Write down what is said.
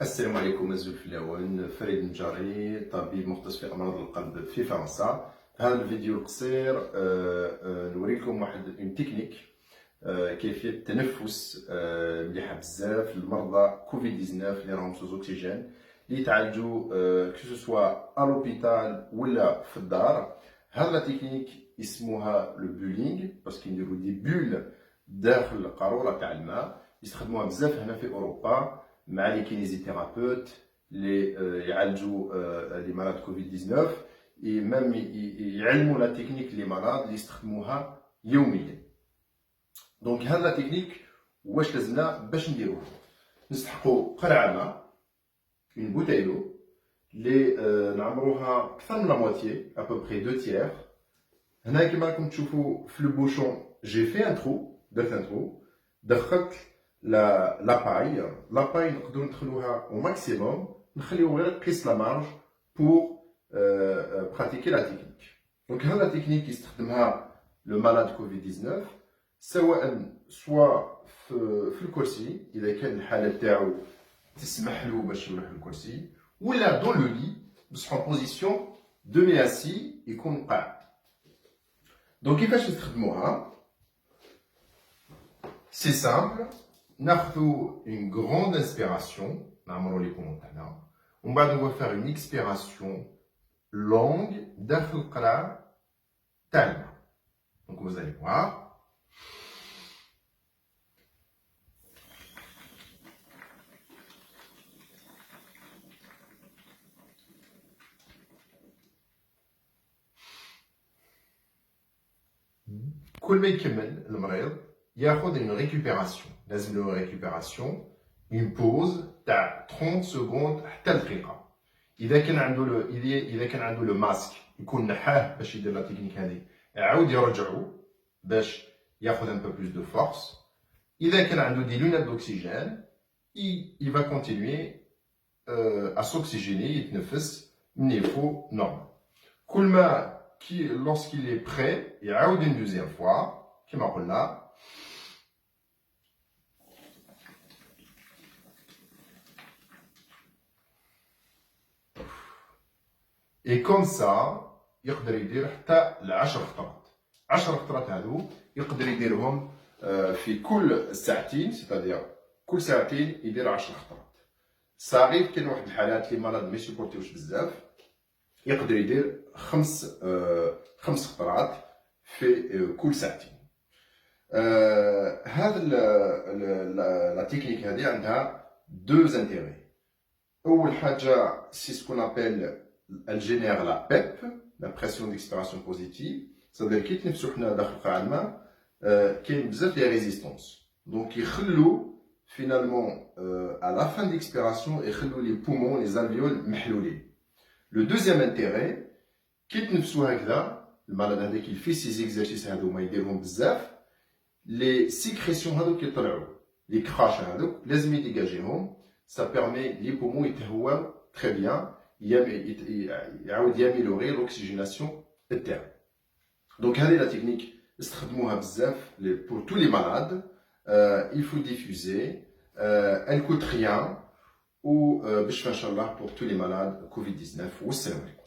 السلام عليكم الزول في الأول. فريد النجاري، طبيب مختص في أمراض القلب في فرنسا. في هذا الفيديو القصير نوريكم واحد تكنيك كيفية التنفس مليحة بزاف للمرضى كوفيد 19 اللي راهم سوز أكسجين اللي يتعالجوا كو سوا ألوبيتال ولا في الدار. هذا التكنيك اسمها لو بولينغ باسكو يديروا دي بول داخل القارورة تاع الماء. يستخدموها بزاف هنا في أوروبا مع لي كينيزيثيرابوت اللي يعالجوا لي مرض كوفيد 19 ميم يعلموا لا تكنيك لي مرض اللي يستخدموها يوميا. دونك هاد لا تكنيك واش لازمنا باش نديروها؟ نستحقوا قرعه ماء اون بوتيلو اللي نعمروها اكثر من لا موتيي ابوبري دو تيير. هنا كيما راكم تشوفوا في لو بوشون جي في ان ترو، درت ان ترو، دخلت la paille نقدروا ندخلوها au maximum، نخليو غير قيس لا مارج pour pratiquer la technique. Donc هذا التكنيك يستخدمها لو مالاد كوفيد 19 سواء في الكرسي اذا كان الحاله تاعو تسمح له باش يروح للكرسي، ولا دون لو لي بصح en position demi assis يكون قاعد. دونك كيفاش نستخدموها؟ سي سامبل. ناخذوا une grande inspiration، نعمروا لي بومون تاعنا، ومن بعد on va faire une expiration longue داخل القرع تاع الماء. Donc vous allez voir. كل ما يكمل المريض ياخذ une récupération، لازم له récupération، une pause تاع 30 secondes حتى دقيقة. إذا كان عنده لو ماسك يكون نحاه باش يدير لا تكنيك هذه، يعاود يرجعو باش ياخذ un peu plus de force. إذا كان عنده دي لونات d'oxygène il va continuer à s'oxygéner، يتنفس من نيفو نورمال. كل ما lorsqu'il est prêt يعاود une deuxième fois كما قلنا. Et comme ça يقدر يدير حتى ل10 خطرات. 10 خطرات هذو يقدر يديرهم في كل ساعتين، سيتادير كل ساعتين يدير 10 خطرات. صغير كاين واحد الحالات اللي مرض ما يسيبورتيوش بزاف يقدر يدير 5 خطرات في كل ساعتين. هذا لا تكنيك هذه عندها دو زانتيري. اول حاجه سي سكون ابل elle génère la PEP، la pression d'expiration positive. c'est-à-dire كي تنفسو حنا داخل قاع الماء كاين بزاف لي ريزيستونس، دونك يخلو فينالمون à la fin d'expiration يخلو لي بومون لي alvéoles محلولين. لو دوزيام انتيري كي تنفسو هكذا المرض هذاك يفي سي زيكزارسيس هذو ما يديرهم بزاف، لي سيكريسيون هذوك كيطلعوا لي كراش هذوك لازم يديجاجيهم. سا بيرمي لي بومون يتهواو تري بيان، يعاود ياميلوري لوكسيجيناسيون تاعو. دونك هذه لا تكنيك استخدموها بزاف pour tous les malades. Il faut diffuser، elle coûte rien، و باش ان شاء الله pour tous les malades Covid 19. والسلام عليكم.